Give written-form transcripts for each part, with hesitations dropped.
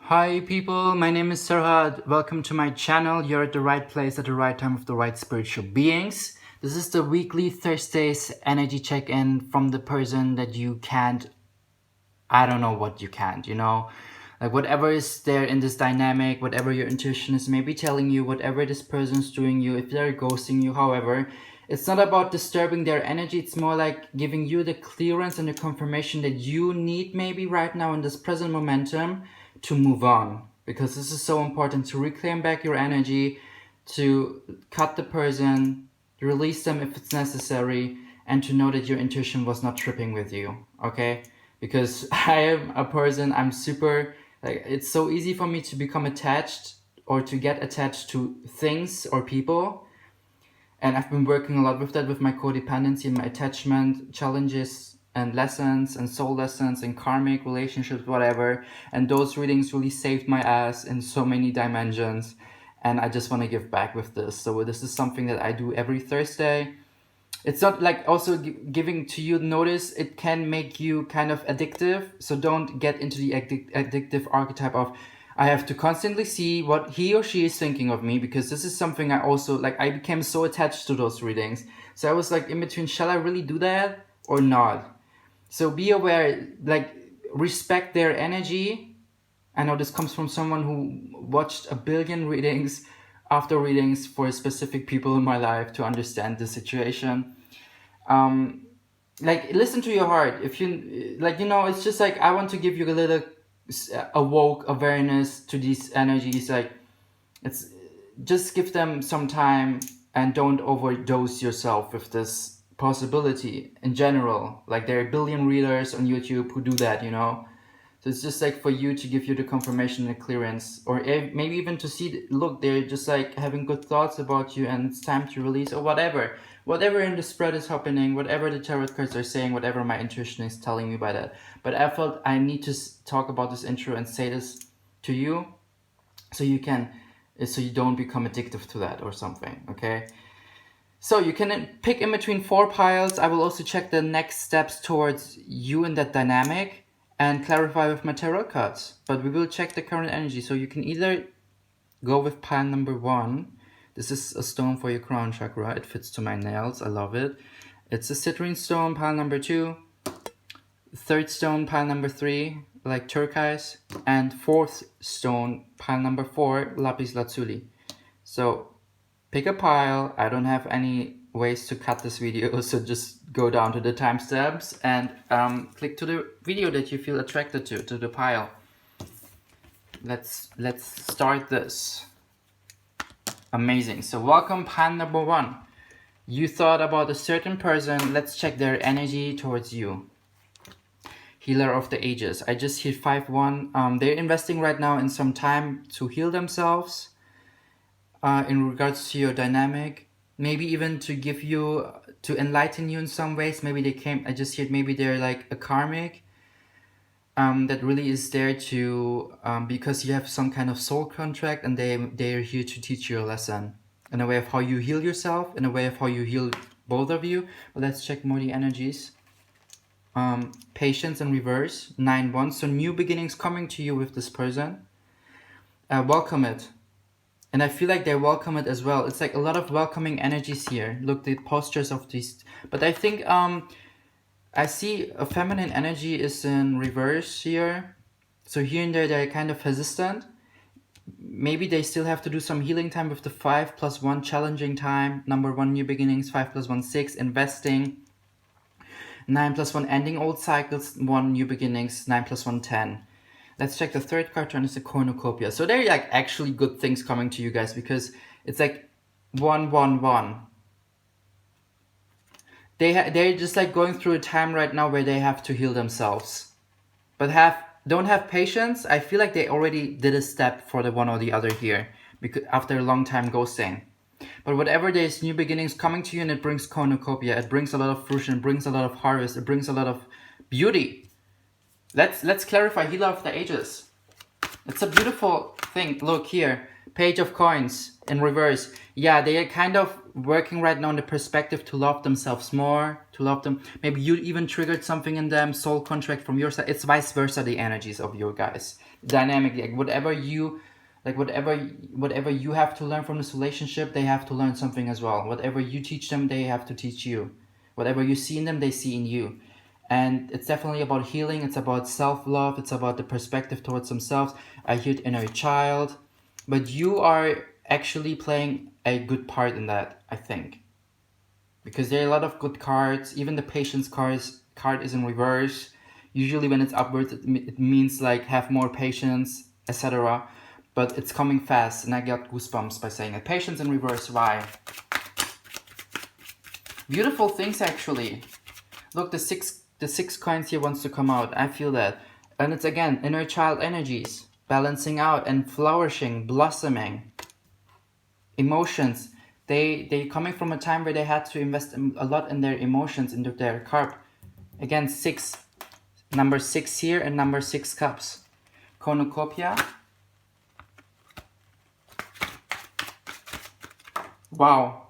Hi people, my name is Serhat. Welcome to my channel. You're at the right place at the right time with the right spiritual beings. This is the weekly Thursdays energy check-in from the person that you can't, I don't know what you can't, like whatever is there in this dynamic, whatever your intuition is maybe telling you, whatever this person's doing you, if they're ghosting you, however, it's not about disturbing their energy. It's more like giving you the clearance and the confirmation that you need maybe right now in this present momentum to move on, because this is so important to reclaim back your energy, to cut the person, release them if it's necessary, and to know that your intuition was not tripping with you, okay? Because I am a person, I'm super, like, it's so easy for me to become attached or to get attached to things or people. And I've been working a lot with that, with my codependency and my attachment challenges and lessons and soul lessons and karmic relationships, whatever. And those readings really saved my ass in so many dimensions. And I just want to give back with this. So this is something that I do every Thursday. It's not like also giving to you notice, it can make you kind of addictive. So don't get into the addictive archetype of, I have to constantly see what he or she is thinking of me, because this is something I also, like, I became so attached to those readings. So I was like in between, shall I really do that or not? So be aware, like, respect their energy. I know this comes from someone who watched a billion readings after readings for specific people in my life to understand the situation. Like, listen to your heart. If you, like, it's just like, I want to give you a little awoke awareness to these energies. Like, it's just give them some time and don't overdose yourself with this possibility in general. Like, there are a billion readers on YouTube who do that, so it's just like for you to give you the confirmation and clearance, or maybe even to see, look, they're just like having good thoughts about you and it's time to release, or whatever in the spread is happening, whatever the tarot cards are saying, whatever my intuition is telling me by that. But I felt I need to talk about this intro and say this to you, so you don't become addictive to that or something, okay? So you can pick in between 4 piles. I will also check the next steps towards you in that dynamic and clarify with my tarot cards. But we will check the current energy. So you can either go with pile number 1. This is a stone for your crown chakra. It fits to my nails. I love it. It's a citrine stone, pile number 2. Third stone, pile number 3, like turquoise. And fourth stone, pile number 4, lapis lazuli. So pick a pile. I don't have any ways to cut this video, so just go down to the timestamps and click to the video that you feel attracted to the pile. Let's start this. Amazing. So welcome, pile number 1. You thought about a certain person. Let's check their energy towards you. Healer of the ages. I just hit 5-1. They're investing right now in some time to heal themselves. In regards to your dynamic, maybe even to give you, to enlighten you in some ways. Maybe I just heard maybe they're like a karmic that really is there to, because you have some kind of soul contract, and they're here to teach you a lesson in a way of how you heal yourself, in a way of how you heal both of you. But let's check more the energies. Patience in reverse, 9-1. So new beginnings coming to you with this person. Welcome it. And I feel like they welcome it as well. It's like a lot of welcoming energies here. Look, the postures of these. But I think I see a feminine energy is in reverse here. So here and there, they're kind of hesitant. Maybe they still have to do some healing time with the 5+1 challenging time. Number 1, new beginnings. 5+1, 6, investing. 9+1, ending old cycles. 1, new beginnings. 9+1, 10. Let's check the third card turn. Is a cornucopia. So they're like actually good things coming to you guys, because it's like 1-1-1. They're just like going through a time right now where they have to heal themselves, but don't have patience. I feel like they already did a step for the one or the other here, because after a long time ghosting. But whatever, there's new beginnings coming to you, and it brings cornucopia. It brings a lot of fruition. It brings a lot of harvest. It brings a lot of beauty. Let's clarify healer of the ages. It's a beautiful thing. Look here, page of coins in reverse. Yeah, they are kind of working right now on the perspective to love themselves more, to love them. Maybe you even triggered something in them, soul contract from your side. It's vice versa, the energies of your guys. Dynamic, like whatever you have to learn from this relationship, they have to learn something as well. Whatever you teach them, they have to teach you. Whatever you see in them, they see in you. And it's definitely about healing. It's about self-love. It's about the perspective towards themselves. I hear inner child. But you are actually playing a good part in that, I think. Because there are a lot of good cards. Even the patience card is in reverse. Usually when it's upwards, it means like have more patience, etc. But it's coming fast, and I got goosebumps by saying it. Patience in reverse, why? Beautiful things, actually. Look, the six coins here wants to come out. I feel that. And it's again, inner child energies. Balancing out and flourishing, blossoming. Emotions. They coming from a time where they had to invest a lot in their emotions, into their carp. Again, 6. Number 6 here and number 6 cups. Cornucopia. Wow.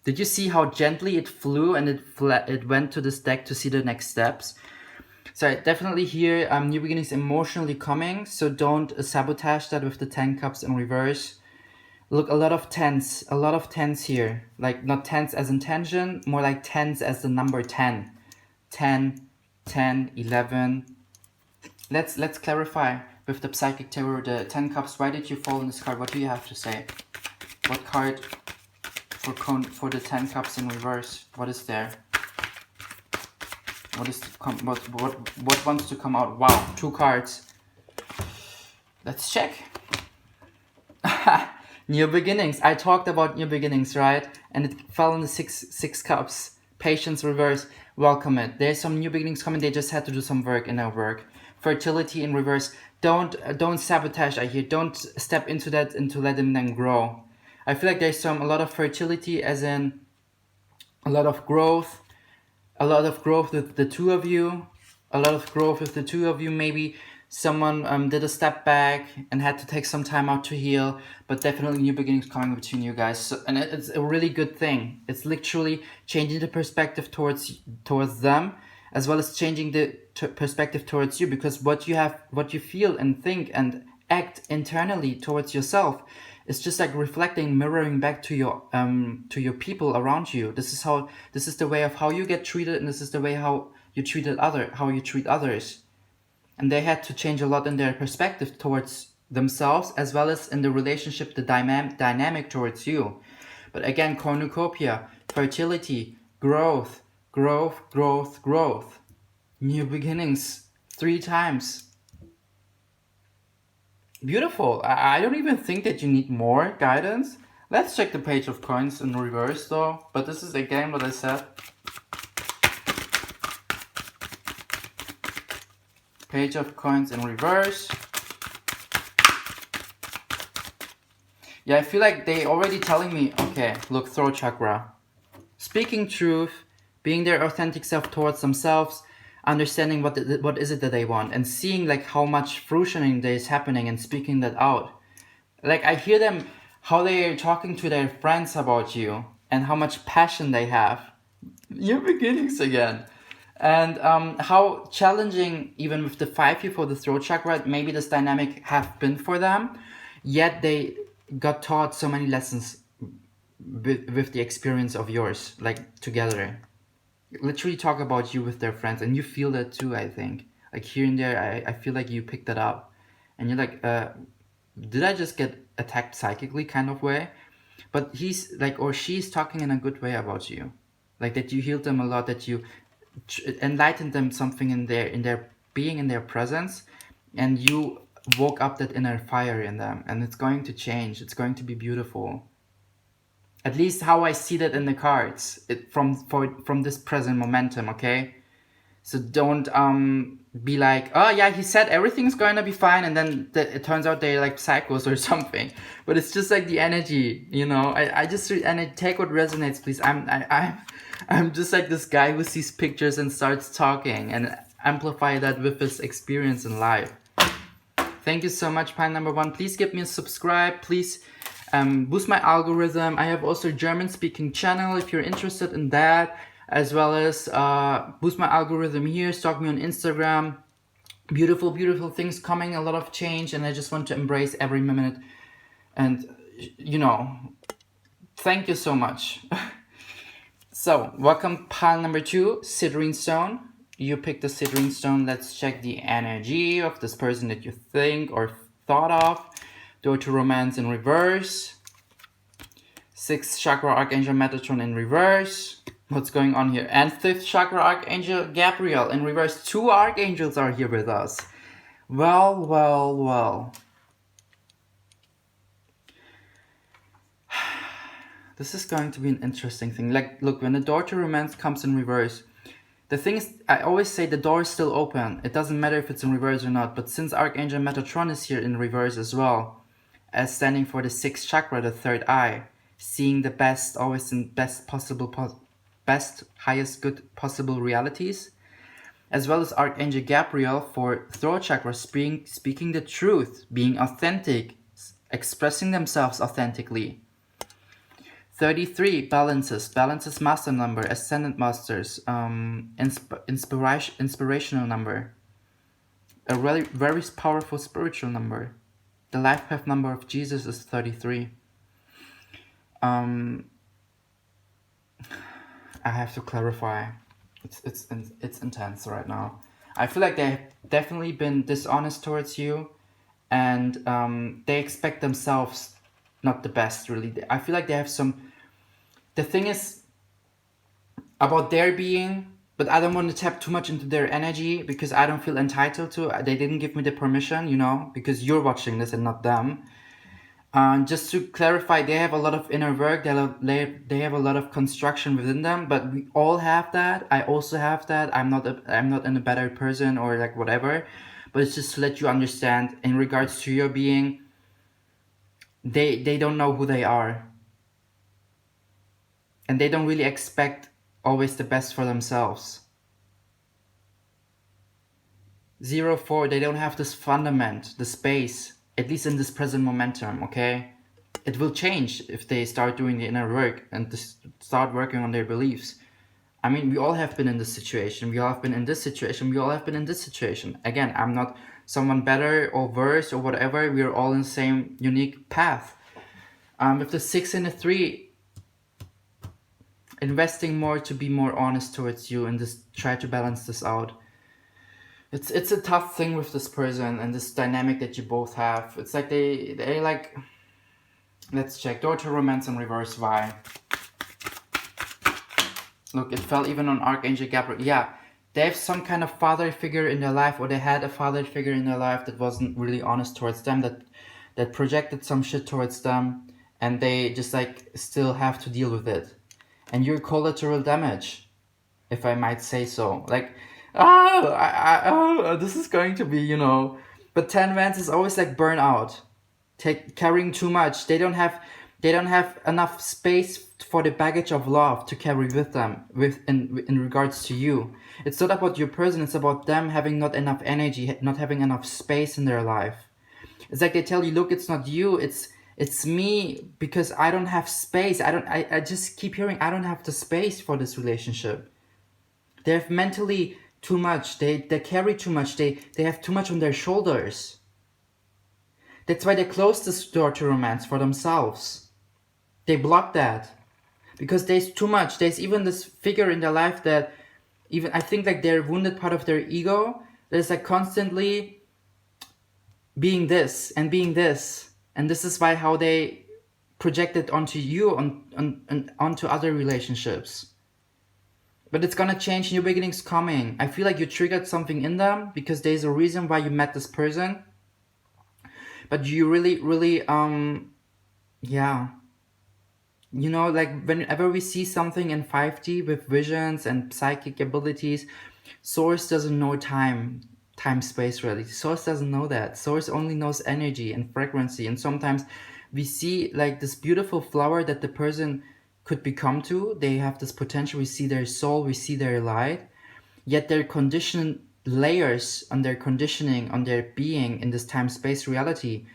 Did you see how gently it flew and it went to this deck to see the next steps? So definitely here, new beginnings emotionally coming. So don't sabotage that with the 10 cups in reverse. Look, a lot of tens here. Like not tens as intention, more like tens as the number 10. 10, 10, 11. Let's clarify with the Psychic Tarot, the 10 cups. Why did you fall in this card? What do you have to say? What card for the 10 cups in reverse? What is there? What wants to come out? Wow, 2 cards. Let's check. New beginnings. I talked about new beginnings, right? And it fell in the six cups. Patience reverse. Welcome it. There's some new beginnings coming. They just had to do some work in their work. Fertility in reverse. Don't sabotage. I hear. Don't step into that and to let them then grow. I feel like there's a lot of fertility, as in a lot of growth. A lot of growth with the two of you. Maybe someone did a step back and had to take some time out to heal. But definitely new beginnings coming between you guys. So, and it's a really good thing. It's literally changing the perspective towards them, as well as changing the perspective towards you. Because what you feel and think and act internally towards yourself, it's just like reflecting, mirroring back to your people around you. This is the way of how you get treated, and this is the way how you treat others. And they had to change a lot in their perspective towards themselves, as well as in the relationship, the dynamic towards you. But again, cornucopia, fertility, growth. New beginnings, 3 times. Beautiful. I don't even think that you need more guidance. Let's check the Page of Coins in reverse though. But this is again what I said. Page of Coins in reverse. Yeah, I feel like they already telling me, okay, look, throat chakra. Speaking truth, being their authentic self towards themselves, understanding what is it that they want, and seeing like how much fruitioning there is happening and speaking that out. Like I hear them, how they are talking to their friends about you and how much passion they have. New beginnings again. And how challenging, even with the 5 here for the throat chakra, maybe this dynamic have been for them, yet they got taught so many lessons with the experience of yours, like together. Literally talk about you with their friends, and you feel that too, I think. Like here and there, I feel like you picked that up. And you're like, did I just get attacked psychically kind of way? But he's like, or she's talking in a good way about you. Like that you healed them a lot, that you enlightened them something in their being, in their presence, and you woke up that inner fire in them, and it's going to change. It's going to be beautiful. At least how I see that in the cards, from this present momentum, okay? So don't be like, oh yeah, he said everything's going to be fine, and then it turns out they're like psychos or something. But it's just like the energy, you know. I just and I take what resonates, please. I'm just like this guy who sees pictures and starts talking and amplify that with his experience in life. Thank you so much, Pine number 1. Please give me a subscribe. Please Boost my algorithm. I have also a German speaking channel if you're interested in that, as well as boost my algorithm here. Stalk me on Instagram. Beautiful, beautiful things coming, a lot of change, and I just want to embrace every minute. And thank you so much. So, welcome pile number 2, Sidering Stone. You picked the Sidering Stone. Let's check the energy of this person that you think or thought of. Door to Romance in reverse. 6th Chakra Archangel Metatron in reverse. What's going on here? And 5th Chakra Archangel Gabriel in reverse. 2 archangels are here with us. Well, well, well. This is going to be an interesting thing. Like, look, when the Door to Romance comes in reverse, the thing is, I always say the door is still open. It doesn't matter if it's in reverse or not. But since Archangel Metatron is here in reverse as well, as standing for the 6th chakra, the 3rd eye, seeing the best, always in best possible, best, highest good possible realities, as well as Archangel Gabriel for throat chakra, speaking the truth, being authentic, expressing themselves authentically. 33, balances master number, ascendant masters, inspirational number, a really very powerful spiritual number. The life path number of Jesus is 33. I have to clarify, it's intense right now. I feel like they've definitely been dishonest towards you, and they expect themselves not the best, really. I feel like they have some. The thing is about their being, but I don't want to tap too much into their energy because I don't feel entitled to. They didn't give me the permission, because you're watching this and not them. Just to clarify, they have a lot of inner work. They have a lot of construction within them, but we all have that. I also have that. I'm not in a better person or like whatever, but it's just to let you understand in regards to your being. They don't know who they are. And they don't really expect always the best for themselves. 0-4, they don't have this fundament, the space, at least in this present momentum, okay? It will change if they start doing the inner work and start working on their beliefs. I mean, we all have been in this situation. We all have been in this situation. We all have been in this situation. Again, I'm not someone better or worse or whatever. We are all in the same unique path. With the 6 and the 3, investing more to be more honest towards you and just try to balance this out. It's a tough thing with this person and this dynamic that you both have. It's like they like, let's check. Door to Romance in reverse, why? Look, it fell even on Archangel Gabriel. Yeah, they have some kind of father figure in their life, or they had a father figure in their life that wasn't really honest towards them, that projected some shit towards them, and they just like still have to deal with it. And you're collateral damage, if I might say so. Like, this is going to be, But 10 Wands is always like burnout, carrying too much. They don't have enough space for the baggage of love to carry with them, in regards to you. It's not about your person. It's about them having not enough energy, not having enough space in their life. It's like they tell you, look, it's not you. It's me, because I don't have space. I just keep hearing I don't have the space for this relationship. They have mentally too much. They carry too much. They have too much on their shoulders. That's why they close this door to romance for themselves. They block that because there's too much. There's even this figure in their life that even, I think, like their wounded part of their ego that is like constantly being this and being this. And this is why how they project it onto you, onto other relationships. But it's gonna change. New beginnings coming. I feel like you triggered something in them because there's a reason why you met this person. But you really, really, yeah. Like whenever we see something in 5D with visions and psychic abilities, Source doesn't know time, space, reality. Source doesn't know that. Source only knows energy and frequency. And sometimes we see like this beautiful flower that the person could become to. They have this potential. We see their soul. We see their light. Yet their layers on their conditioning, on their being in this time-space reality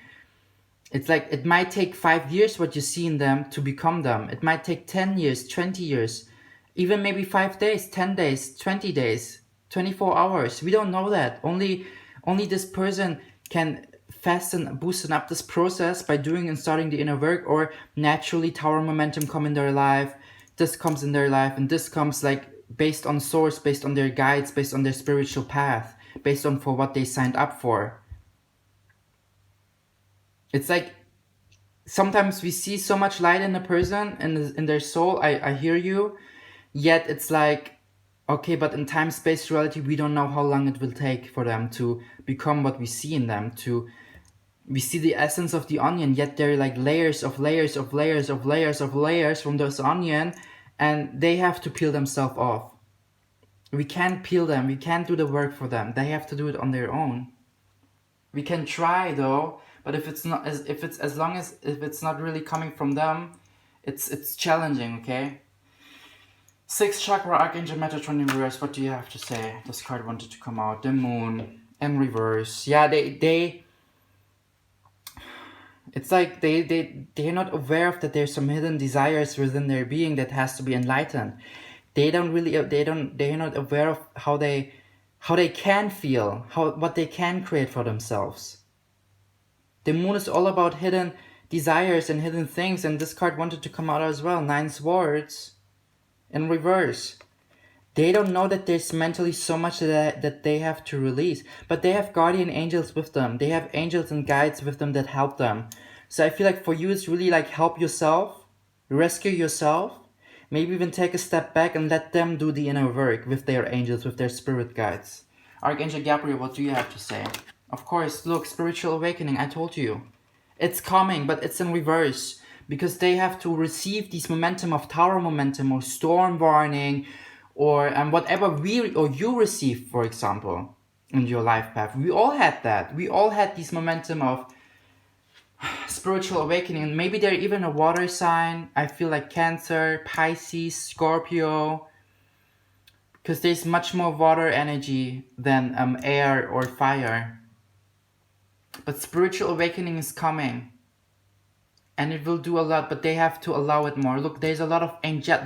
It's like it might take 5 years what you see in them to become them. It might take 10 years, 20 years, even maybe 5 days, 10 days, 20 days, 24 hours. We don't know that. Only this person can fasten, boosten up this process by doing and starting the inner work, or naturally tower momentum come in their life. This comes in their life, and this comes like based on source, based on their guides, based on their spiritual path, based on for what they signed up for. It's like sometimes we see so much light in a person and in their soul. I hear you, yet it's like, okay, but in time, space, reality, we don't know how long it will take for them to become what we see in them. We see the essence of the onion, yet they're like layers of layers of layers of layers of layers from this onion, and they have to peel themselves off. We can't peel them. We can't do the work for them. They have to do it on their own. We can try though, but if it's not, if it's not really coming from them, it's challenging. Okay. Sixth chakra, Archangel Metatron in reverse. What do you have to say? This card wanted to come out. The Moon in reverse. Yeah, it's like they're not aware of that there's some hidden desires within their being that has to be enlightened. They're not aware of how they can feel, what they can create for themselves. The Moon is all about hidden desires and hidden things, and this card wanted to come out as well. 9 Swords in reverse. They don't know that there's mentally so much that they have to release, but they have guardian angels with them. They have angels and guides with them that help them. So I feel like for you, it's really like help yourself, rescue yourself, maybe even take a step back and let them do the inner work with their angels, with their spirit guides. Archangel Gabriel, what do you have to say? Of course, look, spiritual awakening, I told you. It's coming, but it's in reverse, because they have to receive this momentum of tower momentum or storm warning, or whatever you receive, for example, in your life path. We all had that. We all had this momentum of spiritual awakening. Maybe they're even a water sign. I feel like Cancer, Pisces, Scorpio, because there's much more water energy than air or fire. But spiritual awakening is coming, and it will do a lot, but they have to allow it more. Look, there's a lot of angel.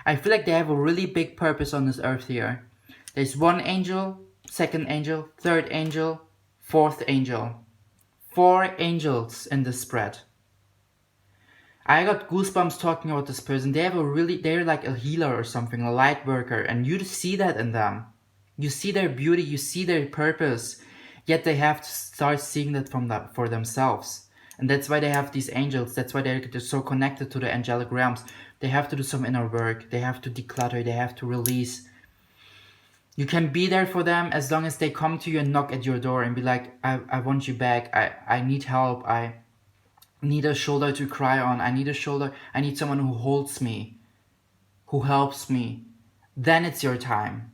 I feel like they have a really big purpose on this earth here. There's 1 angel, 2nd angel, 3rd angel, 4th angel. 4 angels in this spread. I got goosebumps talking about this person. They're like a healer or something, a light worker, and you see that in them. You see their beauty, you see their purpose, yet they have to start seeing that for themselves. And that's why they have these angels. That's why they're so connected to the angelic realms. They have to do some inner work. They have to declutter. They have to release. You can be there for them as long as they come to you and knock at your door and be like, I want you back. I need help. I need a shoulder to cry on. I need someone who holds me, who helps me. Then it's your time.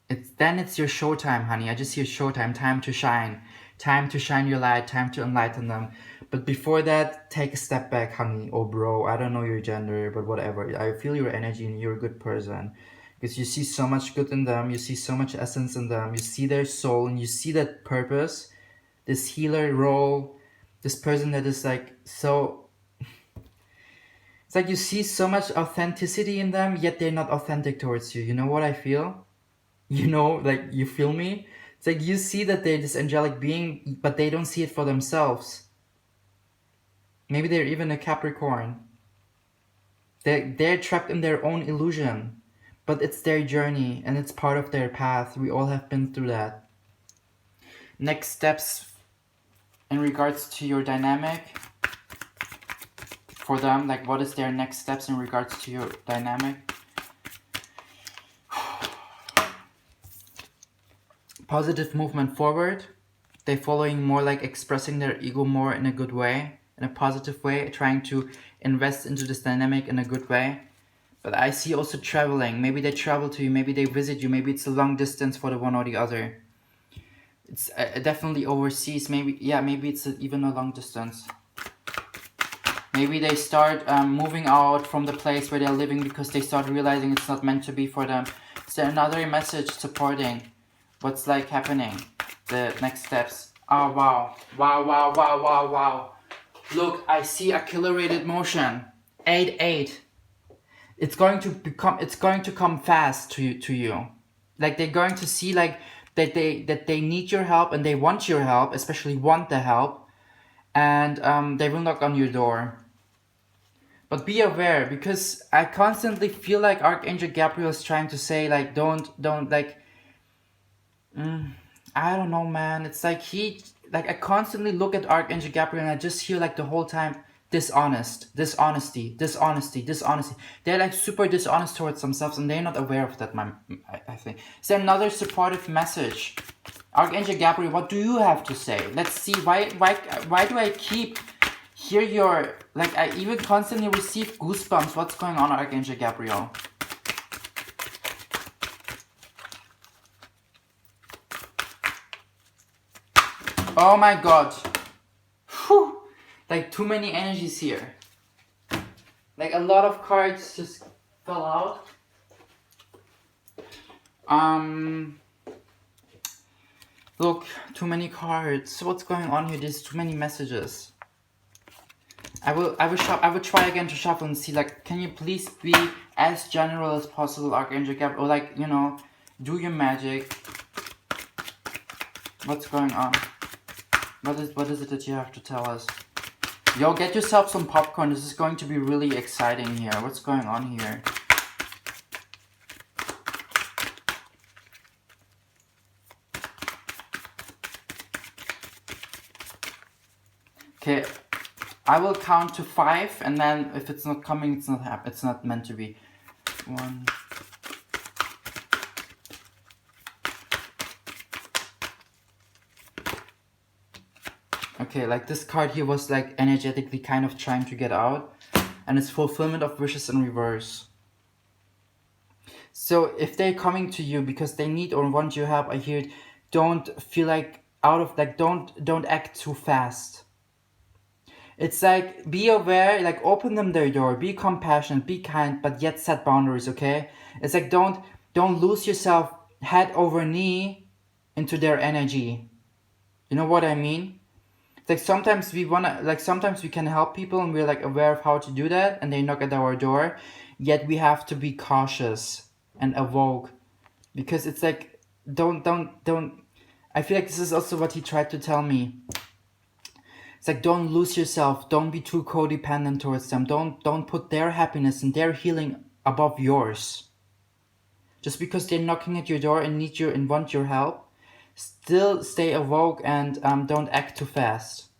It's your showtime, honey. I just hear showtime, time to shine. Time to shine your light, time to enlighten them. But before that, take a step back, honey or bro. I don't know your gender, but whatever. I feel your energy and you're a good person. Because you see so much good in them. You see so much essence in them. You see their soul and you see that purpose. This healer role. This person that is like so... It's like you see so much authenticity in them, yet they're not authentic towards you. You know what I feel? You know, like, you feel me? It's like you see that they're this angelic being, but they don't see it for themselves. Maybe they're even a Capricorn. They're trapped in their own illusion. But it's their journey, and it's part of their path. We all have been through that. Next steps in regards to your dynamic for them. Like, what is their next steps in regards to your dynamic? Positive movement forward. They're following more like expressing their ego more in a good way, in a positive way, trying to invest into this dynamic in a good way. But I see also traveling. Maybe they travel to you, maybe they visit you, maybe it's a long distance for the one or the other. It's definitely overseas, maybe it's even a long distance. Maybe they start moving out from the place where they're living because they start realizing it's not meant to be for them. Is there another message supporting what's like happening? The next steps. Oh, wow. Wow. Look, I see accelerated motion. 8-8. It's going to come fast to you. Like they're going to see like that they need your help and they want your help, especially want the help, and they will knock on your door. But be aware, because I constantly feel like Archangel Gabriel is trying to say like don't like I don't know, man. It's like I constantly look at Archangel Gabriel and I just hear like the whole time dishonesty. They're like super dishonest towards themselves and they're not aware of that, I think. Is there another supportive message? Archangel Gabriel, what do you have to say? Let's see, why do I keep hear your, like I even constantly receive goosebumps. What's going on, Archangel Gabriel? Oh my god. Whew. Like too many energies here. Like a lot of cards just fell out. Look, too many cards. What's going on here? There's too many messages. I will try again to shuffle and see, like, can you please be as general as possible, Archangel Gabriel, or like, you know, do your magic. What's going on? What is it that you have to tell us? Yo, get yourself some popcorn. This is going to be really exciting here. What's going on here? Okay, I will count to 5, and then if it's not coming, it's not meant to be. 1. Okay, like this card here was like energetically kind of trying to get out, and it's fulfillment of wishes in reverse. So if they're coming to you because they need or want your help, I hear it, don't feel like out of like don't act too fast. It's like, be aware, like open them their door, be compassionate, be kind, but yet set boundaries, okay? It's like don't lose yourself head over knee into their energy. You know what I mean? It's like sometimes sometimes we can help people and we're like aware of how to do that and they knock at our door, yet we have to be cautious and awoke, because it's like don't I feel like this is also what he tried to tell me. It's like, don't lose yourself. Don't be too codependent towards them. Don't put their happiness and their healing above yours. Just because they're knocking at your door and need you and want your help, still stay awoke and don't act too fast.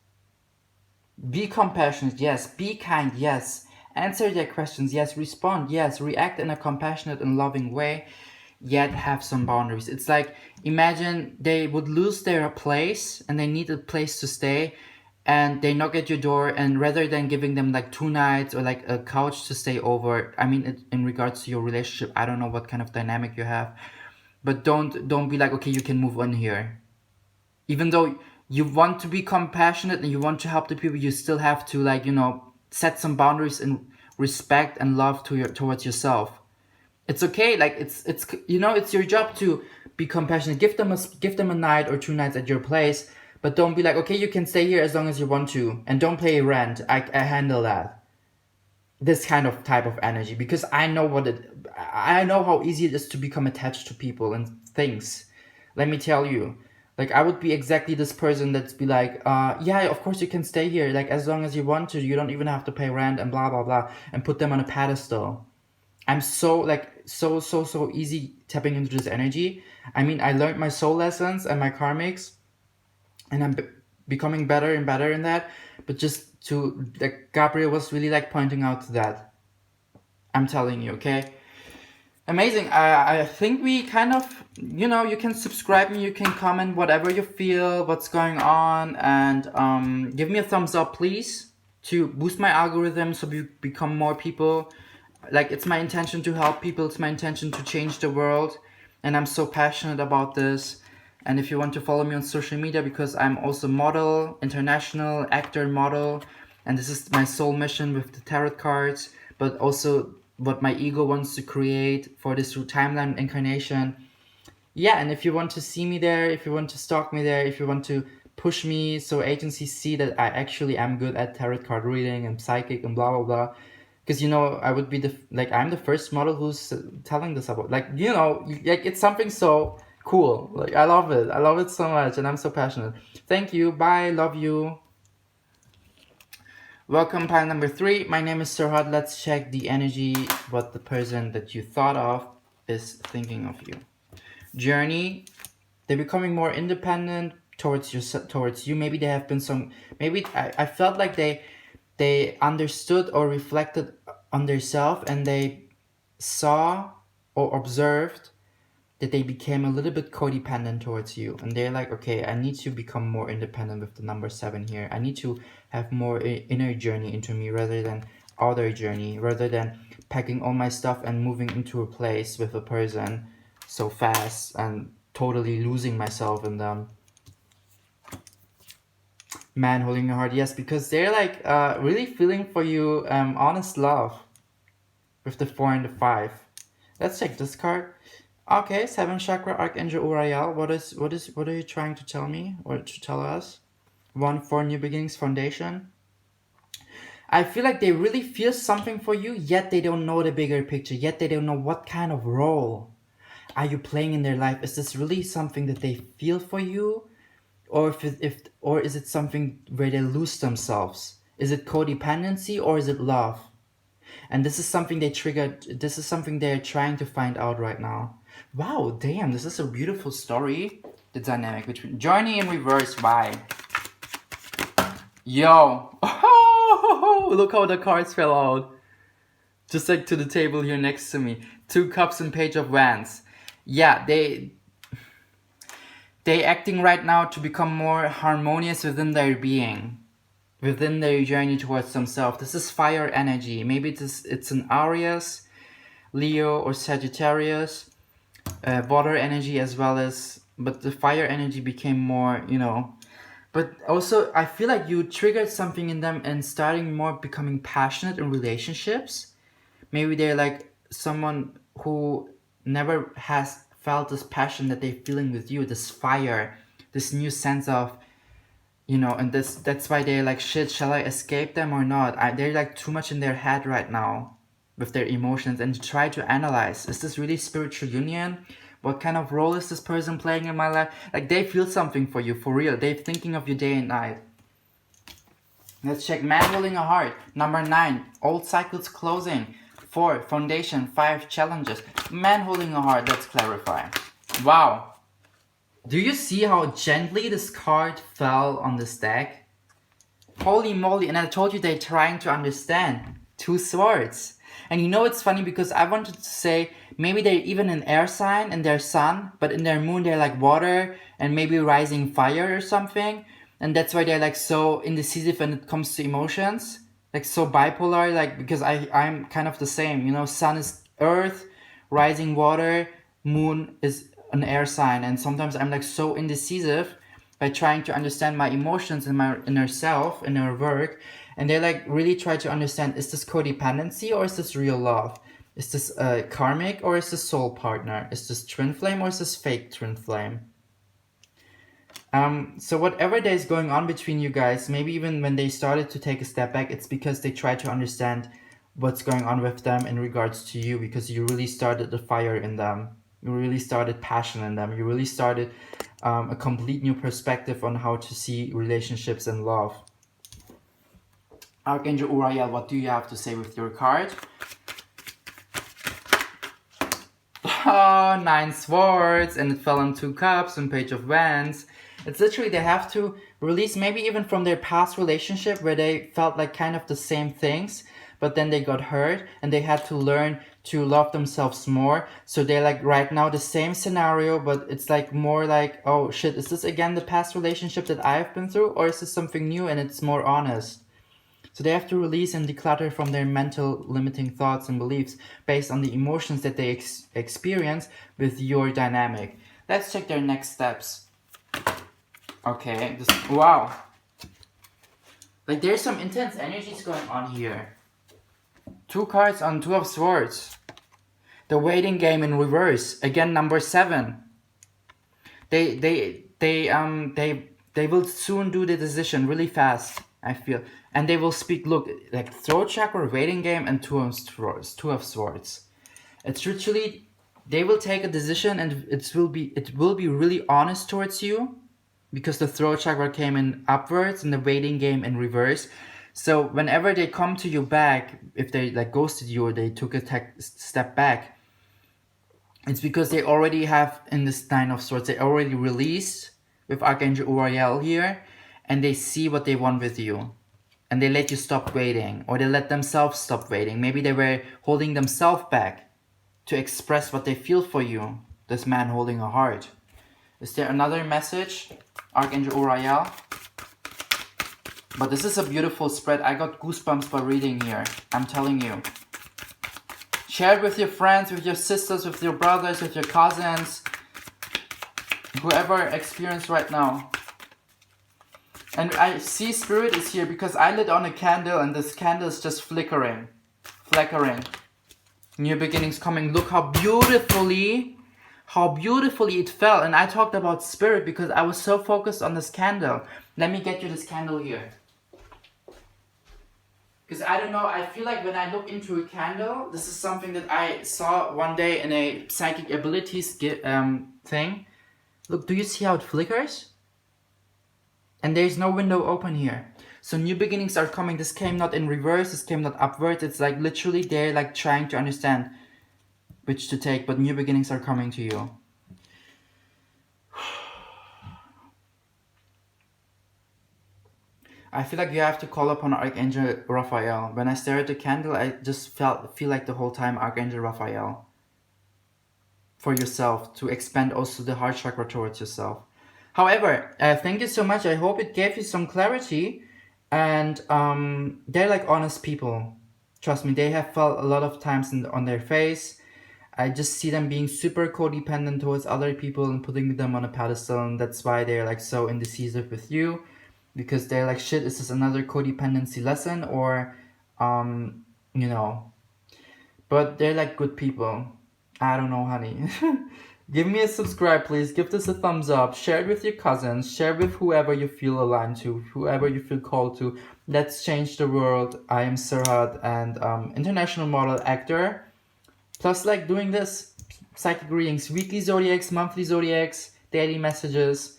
Be compassionate, yes. Be kind, yes. Answer their questions, yes. Respond, yes. React in a compassionate and loving way, yet have some boundaries. It's like, imagine they would lose their place and they need a place to stay, and they knock at your door, and rather than giving them like 2 nights or like a couch to stay over, I mean, in regards to your relationship, I don't know what kind of dynamic you have, but don't be like, okay, you can move on here. Even though you want to be compassionate and you want to help the people, you still have to, like, you know, set some boundaries and respect and love towards yourself. It's okay, like it's you know, it's your job to be compassionate. Give them a night or 2 nights at your place. But don't be like, okay, you can stay here as long as you want to. And don't pay rent. I handle that. This kind of type of energy. Because I know how easy it is to become attached to people and things. Let me tell you. Like, I would be exactly this person that's be like, yeah, of course you can stay here. Like, as long as you want to. You don't even have to pay rent and blah, blah, blah. And put them on a pedestal. I'm so easy tapping into this energy. I mean, I learned my soul lessons and my karmics. And I'm becoming better and better in that. But just to, like, Gabriel was really like pointing out to that. I'm telling you, okay? Amazing. I think we kind of, you know, you can subscribe me, you can comment whatever you feel, what's going on. And give me a thumbs up, please, to boost my algorithm so we become more people. Like, it's my intention to help people. It's my intention to change the world. And I'm so passionate about this. And if you want to follow me on social media, because I'm also model, international actor model, and this is my soul mission with the tarot cards, but also what my ego wants to create for this timeline incarnation. Yeah, and if you want to see me there, if you want to stalk me there, if you want to push me so agencies see that I actually am good at tarot card reading and psychic and blah blah blah. Because you know, I would be I'm the first model who's telling this about, like, you know, like it's something so cool. Like I love it so much, and I'm so passionate. Thank you, bye, love you. Welcome, pile number 3. My name is Serhat. Let's check the energy, what the person that you thought of is thinking of you. Journey. They're becoming more independent towards you. Maybe they have been some. Maybe I felt like they understood or reflected on themselves, and they saw or observed that they became a little bit codependent towards you, and they're like, okay, I need to become more independent with the number 7 here. I need to have more inner journey into me rather than outer journey, rather than packing all my stuff and moving into a place with a person so fast and totally losing myself in them. Man holding your heart, yes, because they're like really feeling for you honest love with the 4 and the 5. Let's check this card. Okay, 7 chakra, Archangel Uriel. What are you trying to tell me or to tell us? 1 for new beginnings, foundation. I feel like they really feel something for you, yet they don't know the bigger picture. Yet they don't know what kind of role are you playing in their life. Is this really something that they feel for you, or or is it something where they lose themselves? Is it codependency or is it love? And this is something they triggered. This is something they're trying to find out right now. Wow, damn, this is a beautiful story. The dynamic between journey in reverse. Why? Yo, oh, look how the cards fell out. Just like to the table here next to me. 2 cups and Page of Wands. Yeah, they acting right now to become more harmonious within their being, within their journey towards themselves. This is fire energy. Maybe it's an Aries, Leo, or Sagittarius. Water energy as well as, but the fire energy became more, you know. But also, I feel like you triggered something in them and starting more becoming passionate in relationships. Maybe they're like someone who never has felt this passion that they're feeling with you, this fire, this new sense of, you know, and that's why they're like, shit, shall I escape them or not? They're like too much in their head right now with their emotions, and try to analyze, is this really spiritual union? What kind of role is this person playing in my life? Like, they feel something for you, for real. They're thinking of you day and night. Let's check man holding a heart. Number 9, old cycles closing. 4, foundation. 5, challenges. Man holding a heart, let's clarify. Wow. Do you see how gently this card fell on this deck? Holy moly, and I told you they're trying to understand. 2 swords. And you know, it's funny because I wanted to say maybe they're even an air sign in their sun, but in their moon they're like water and maybe rising fire or something. And that's why they're like so indecisive when it comes to emotions. Like so bipolar, like, because I'm kind of the same. You know, sun is earth, rising water, moon is an air sign. And sometimes I'm like so indecisive by trying to understand my emotions and my inner self, inner work. And they like really try to understand, is this codependency or is this real love? Is this karmic or is this soul partner? Is this twin flame or is this fake twin flame? So whatever there is going on between you guys, maybe even when they started to take a step back, it's because they try to understand what's going on with them in regards to you, because you really started the fire in them. You really started passion in them. You really started a complete new perspective on how to see relationships and love. Archangel Uriel, what do you have to say with your card? Oh, 9 swords, and it fell on 2 cups and Page of Wands. It's literally they have to release, maybe even from their past relationship where they felt like kind of the same things, but then they got hurt and they had to learn to love themselves more. So they're like right now the same scenario, but it's like more like, oh shit, is this again the past relationship that I've been through, or is this something new and it's more honest? So they have to release and declutter from their mental limiting thoughts and beliefs based on the emotions that they experience with your dynamic. Let's check their next steps. Okay, wow. Like there's some intense energies going on here. 2 cards on 2 of Swords. The waiting game in reverse. Again, number 7. They They will soon do the decision really fast, I feel. And they will speak, look, like throat chakra, waiting game, and two of swords. It's literally, they will take a decision and it will be really honest towards you, because the throat chakra came in upwards and the waiting game in reverse. So whenever they come to you back, if they like ghosted you or they took a step back, it's because they already have, in this Nine of Swords, they already released with Archangel Uriel here, and they see what they want with you. And they let you stop waiting, or they let themselves stop waiting. Maybe they were holding themselves back to express what they feel for you. This man holding a heart. Is there another message? Archangel Uriel. But this is a beautiful spread. I got goosebumps by reading here. I'm telling you. Share it with your friends, with your sisters, with your brothers, with your cousins. Whoever experienced right now. And I see Spirit is here because I lit on a candle and this candle is just flickering. New beginnings coming. Look how beautifully it fell. And I talked about Spirit because I was so focused on this candle. Let me get you this candle here. Because I don't know, I feel like when I look into a candle, this is something that I saw one day in a psychic abilities thing. Look, do you see how it flickers? And there's no window open here. So new beginnings are coming. This came not in reverse, this came not upwards. It's like literally they're like trying to understand which to take, but new beginnings are coming to you. I feel like you have to call upon Archangel Raphael. When I stare at the candle, I just feel like the whole time Archangel Raphael. For yourself, to expand also the heart chakra towards yourself. However, thank you so much. I hope it gave you some clarity. And they're like honest people. Trust me, they have felt a lot of times on their face. I just see them being super codependent towards other people and putting them on a pedestal. And that's why they're like so indecisive with you. Because they're like, shit, is this another codependency lesson? Or, you know. But they're like good people. I don't know, honey. Give me a subscribe, please. Give this a thumbs up. Share it with your cousins. Share with whoever you feel aligned to. Whoever you feel called to. Let's change the world. I am Serhat and international model actor. Plus like doing this. Psychic readings. Weekly zodiacs, monthly zodiacs, daily messages.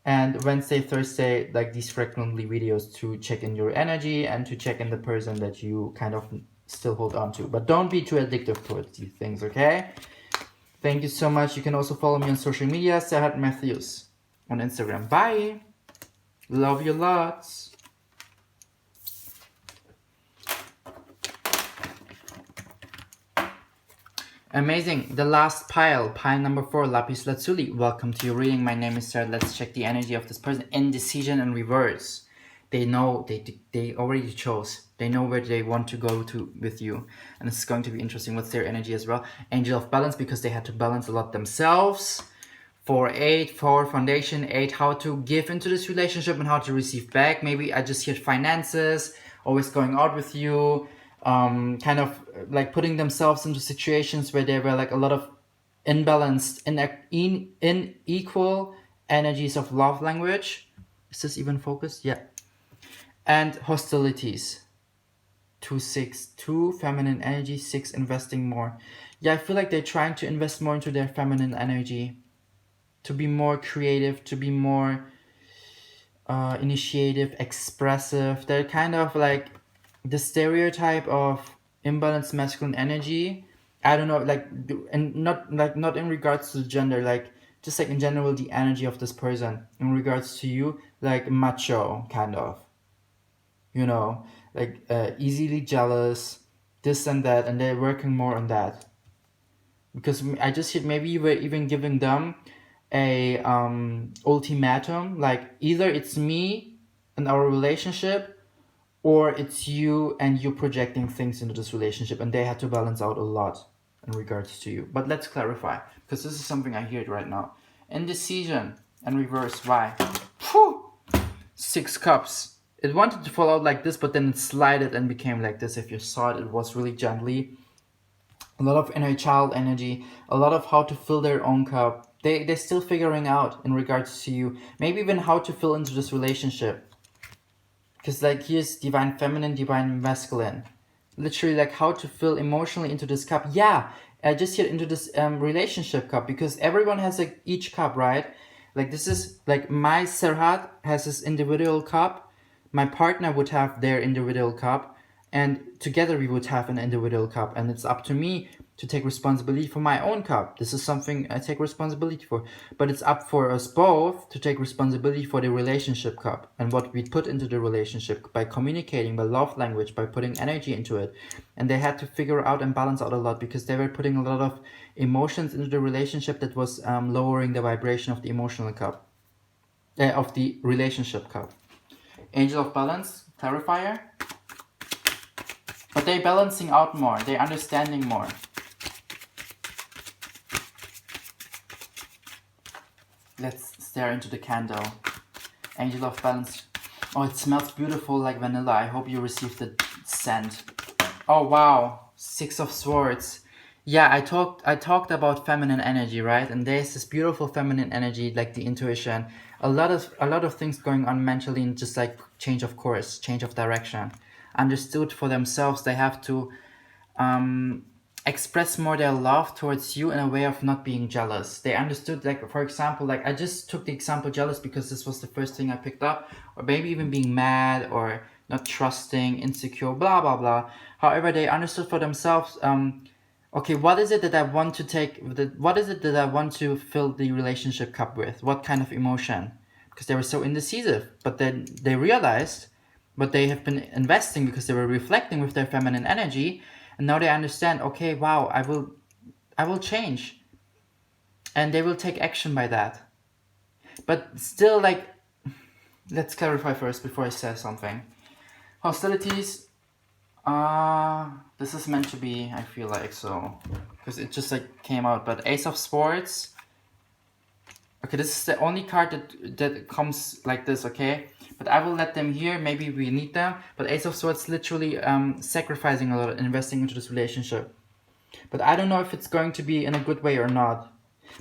And Wednesday, Thursday, like these frequently videos to check in your energy and to check in the person that you kind of still hold on to. But don't be too addictive towards these things, okay? Thank you so much. You can also follow me on social media, Serhat Matthews on Instagram. Bye. Love you lots. Amazing. The last pile number 4, Lapis Lazuli. Welcome to your reading. My name is Serhat. Let's check the energy of this person. Indecision and reverse. They know, they already chose. They know where they want to go to with you. And it's going to be interesting. What's their energy as well? Angel of Balance, because they had to balance a lot themselves. 4-8, 4 foundation, 8, how to give into this relationship and how to receive back. Maybe I just hear finances, always going out with you. Kind of like putting themselves into situations where there were like a lot of imbalanced, unequal energies of love language. Is this even focused? Yeah. And hostilities. 2-6, 2 feminine energy, 6 investing more. Yeah, I feel like they're trying to invest more into their feminine energy. To be more creative, to be more initiative, expressive. They're kind of like the stereotype of imbalanced masculine energy. I don't know, like, and not in regards to gender, like just like in general the energy of this person in regards to you, like macho kind of, you know, like easily jealous, this and that, and they're working more on that. Because I just hit, maybe you were even giving them a ultimatum, like either it's me and our relationship, or it's you and you projecting things into this relationship, and they had to balance out a lot in regards to you. But let's clarify, because this is something I hear right now. Indecision and reverse. Why? Whew! 6 cups. It wanted to fall out like this, but then it slided and became like this. If you saw it, it was really gently. A lot of inner child energy, a lot of how to fill their own cup. they're still figuring out in regards to you. Maybe even how to fill into this relationship. Because like here's divine feminine, divine masculine. Literally like how to fill emotionally into this cup. Yeah, just here into this relationship cup, because everyone has like each cup, right? Like this is like my Serhat has his individual cup. My partner would have their individual cup, and together we would have an individual cup. And it's up to me to take responsibility for my own cup. This is something I take responsibility for. But it's up for us both to take responsibility for the relationship cup and what we put into the relationship by communicating, by love language, by putting energy into it. And they had to figure out and balance out a lot, because they were putting a lot of emotions into the relationship that was lowering the vibration of the emotional cup, of the relationship cup. Angel of Balance, clarifier. But they're balancing out more, they're understanding more. Let's stare into the candle. Angel of Balance. Oh, it smells beautiful like vanilla. I hope you received the scent. Oh wow, Six of Swords. Yeah, I talked about feminine energy, right? And there's this beautiful feminine energy, like the intuition. A lot of things going on mentally, and just like change of course, change of direction. Understood for themselves, they have to express more their love towards you in a way of not being jealous. They understood, like for example, like I just took the example jealous because this was the first thing I picked up, or maybe even being mad or not trusting, insecure, blah blah blah. However, they understood for themselves, okay, what is it that I want to take, what is it that I want to fill the relationship cup with? What kind of emotion? Because they were so indecisive, but then they realized what they have been investing, because they were reflecting with their feminine energy. And now they understand, okay, wow, I will change. And they will take action by that. But still, like, let's clarify first before I say something. Hostilities, this is meant to be, I feel like, so. Because it just like came out. But Ace of Swords. Okay, this is the only card that comes like this, okay? But I will let them here, maybe we need them. But Ace of Swords literally sacrificing a lot, investing into this relationship. But I don't know if it's going to be in a good way or not.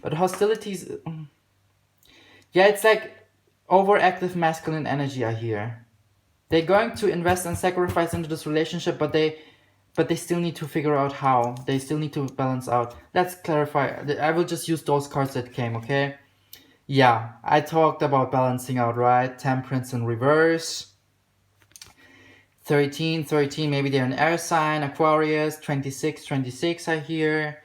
But hostilities, yeah, it's like overactive masculine energy I hear. They're going to invest and sacrifice into this relationship, but they still need to figure out how. They still need to balance out. Let's clarify. I will just use those cards that came, okay? Yeah, I talked about balancing out, right? Temperance in reverse. 13, maybe they're an air sign. Aquarius, 26 I hear.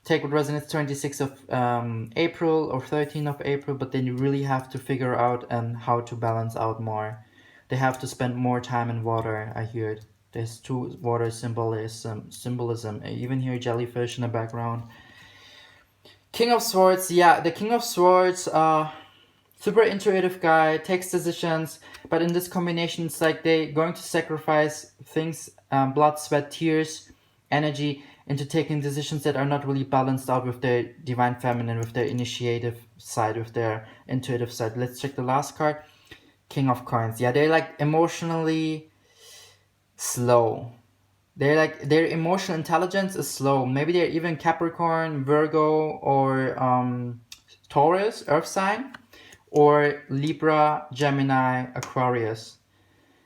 Take what resonates, 26th of April or 13th of April, but then you really have to figure out how to balance out more. They have to spend more time in water, I hear it. There's two water symbolism. I even hear jellyfish in the background. King of Swords, yeah, the King of Swords, super intuitive guy, takes decisions, but in this combination, it's like they going to sacrifice things, blood, sweat, tears, energy, into taking decisions that are not really balanced out with their divine feminine, with their initiative side, with their intuitive side. Let's check the last card. King of Coins. Yeah, they're like emotionally slow. They're like, their emotional intelligence is slow. Maybe they're even Capricorn, Virgo, or Taurus, Earth sign, or Libra, Gemini, Aquarius.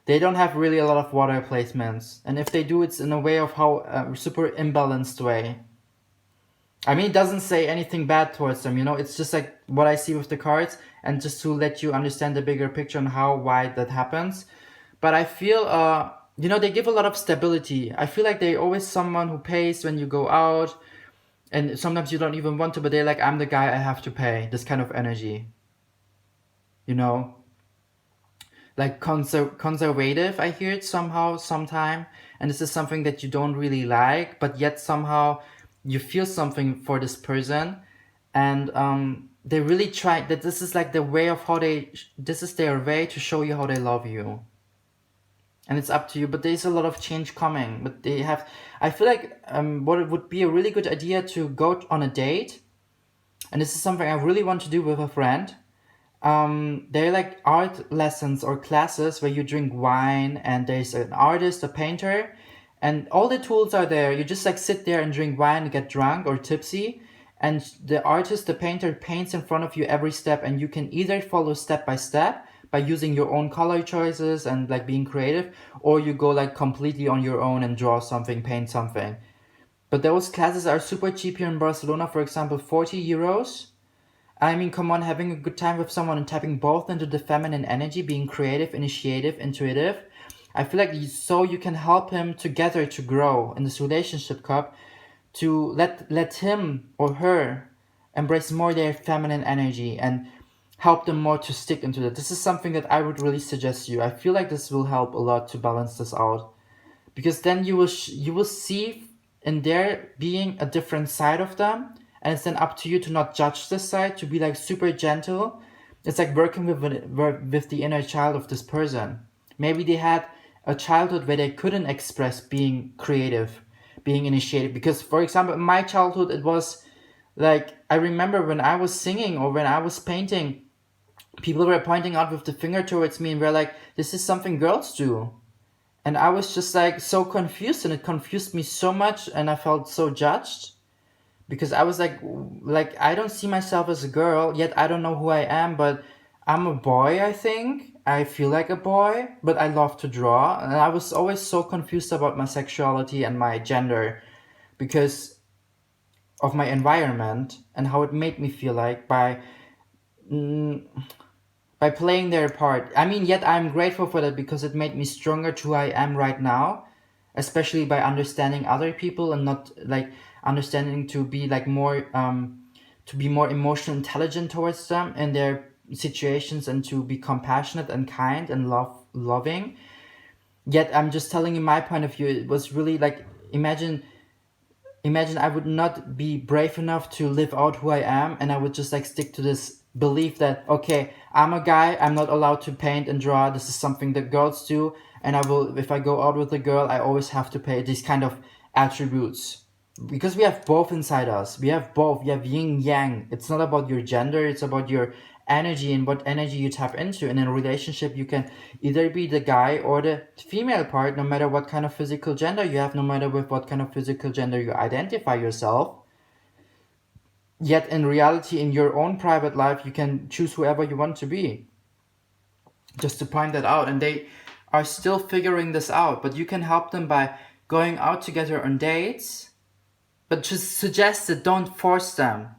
They don't have really a lot of water placements, and if they do, it's in a way of how super imbalanced way. I mean, it doesn't say anything bad towards them, you know. It's just like what I see with the cards, and just to let you understand the bigger picture and why that happens. But I feel you know, they give a lot of stability. I feel like they're always someone who pays when you go out, and sometimes you don't even want to, but they're like, I'm the guy, I have to pay. This kind of energy, you know, like conservative. I hear it sometime, and this is something that you don't really like, but yet somehow you feel something for this person, and they really try that. This is like the way of how this is their way to show you how they love you. And it's up to you, but there's a lot of change coming. But they have, I feel like what it would be a really good idea to go on a date, and this is something I really want to do with a friend. They're like art lessons or classes where you drink wine, and there's an artist, a painter, and all the tools are there. You just like sit there and drink wine and get drunk or tipsy, and the artist, the painter, paints in front of you every step, and you can either follow step by step by using your own color choices and like being creative, or you go like completely on your own and draw something, paint something. But those classes are super cheap here in Barcelona, for example, 40 euros. I mean, come on, having a good time with someone and tapping both into the feminine energy, being creative, initiative, intuitive. I feel like so you can help him together to grow in this relationship cup, to let him or her embrace more their feminine energy and help them more to stick into it. This is something that I would really suggest you. I feel like this will help a lot to balance this out, because then you will see in there being a different side of them, and it's then up to you to not judge this side, to be like super gentle. It's like working with the inner child of this person. Maybe they had a childhood where they couldn't express being creative, being initiative, because for example in my childhood it was like, I remember when I was singing or when I was painting, people were pointing out with the finger towards me and were like, this is something girls do. And I was just like so confused, and it confused me so much, and I felt so judged, because I was like I don't see myself as a girl, yet I don't know who I am, but I'm a boy, I think. I feel like a boy, but I love to draw. And I was always so confused about my sexuality and my gender because of my environment and how it made me feel like by playing their part. I mean, yet I'm grateful for that because it made me stronger to who I am right now, especially by understanding other people and not like understanding to be like more to be more emotional intelligent towards them in their situations, and to be compassionate and kind and loving. Yet I'm just telling you my point of view. It was really like, imagine I would not be brave enough to live out who I am, and I would just like stick to this belief that, okay, I'm a guy, I'm not allowed to paint and draw, this is something that girls do, and I will, if I go out with a girl, I always have to pay these kind of attributes. Because we have both inside us. We have both. We have yin yang. It's not about your gender, it's about your energy and what energy you tap into. And in a relationship, you can either be the guy or the female part, no matter what kind of physical gender you have, no matter with what kind of physical gender you identify yourself. Yet in reality, in your own private life, you can choose whoever you want to be. Just to point that out. And they are still figuring this out, but you can help them by going out together on dates. But just suggest it, don't force them.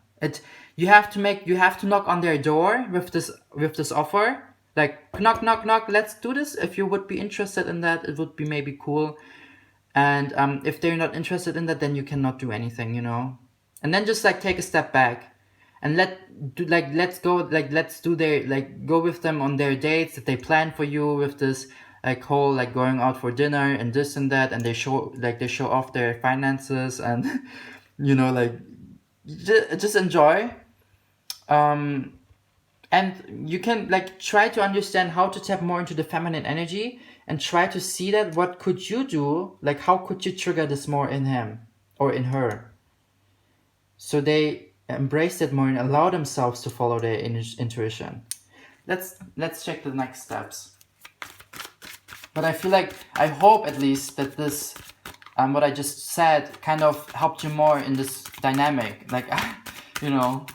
You have to knock on their door with this offer. Like, knock, knock, knock, let's do this. If you would be interested in that, it would be maybe cool. And if they're not interested in that, then you cannot do anything, you know. And then just like take a step back and let's go go with them on their dates that they plan for you, with this like whole like going out for dinner and this and that, and they show off their finances, and you know, like just enjoy. And you can like try to understand how to tap more into the feminine energy, and try to see that what could you do, like how could you trigger this more in him or in her, so they embrace it more and allow themselves to follow their intuition. Let's check the next steps. But I feel like, I hope at least that this what I just said kind of helped you more in this dynamic, like you know,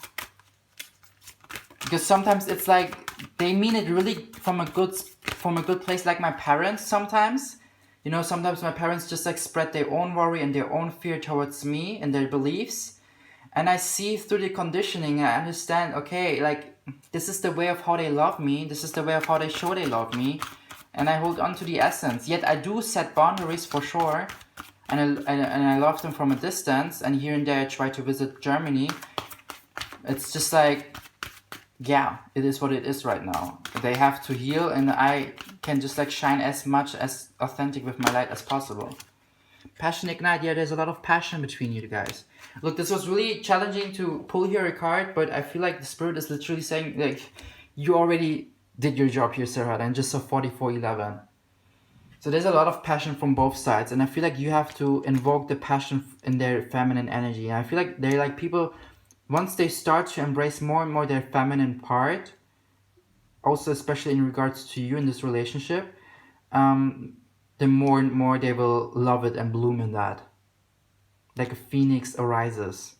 because sometimes it's like they mean it really from a good place, like my parents sometimes. You know, sometimes my parents just like spread their own worry and their own fear towards me and their beliefs, and I see through the conditioning, I understand, okay, like this is the way of how they love me, this is the way of how they show they love me, and I hold on to the essence. Yet I do set boundaries for sure, and I love them from a distance, and here and there I try to visit Germany. It's just like, yeah, it is what it is right now. They have to heal, and I can just like shine as much as authentic with my light as possible. Passion ignite. Yeah, there's a lot of passion between you guys. Look, this was really challenging to pull here a card, but I feel like the spirit is literally saying, like, you already did your job here, Serhat, and just saw 4411. So there's a lot of passion from both sides, and I feel like you have to invoke the passion in their feminine energy. And I feel like they're like people, once they start to embrace more and more their feminine part, also especially in regards to you in this relationship, the more and more they will love it and bloom in that. Like a phoenix arises.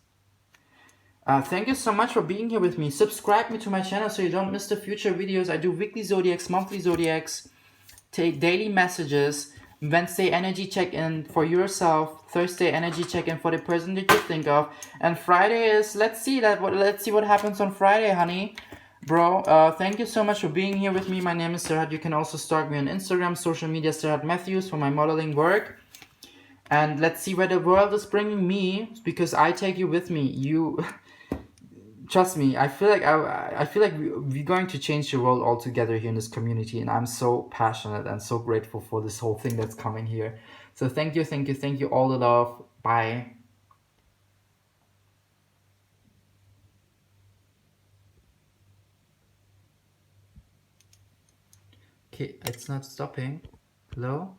Thank you so much for being here with me. Subscribe me to my channel so you don't miss the future videos. I do weekly zodiacs, monthly zodiacs, take daily messages, Wednesday energy check-in for yourself, Thursday energy check-in for the person that you think of, and Friday is let's see what happens on Friday, honey. Bro, thank you so much for being here with me. My name is Serhat. You can also stalk me on Instagram, social media, Serhat Matthews, for my modeling work. And let's see where the world is bringing me, because I take you with me. You trust me. I feel like we're going to change the world altogether here in this community, and I'm so passionate and so grateful for this whole thing that's coming here. So thank you, thank you, thank you. All the love. Bye. Okay, it's not stopping. Hello.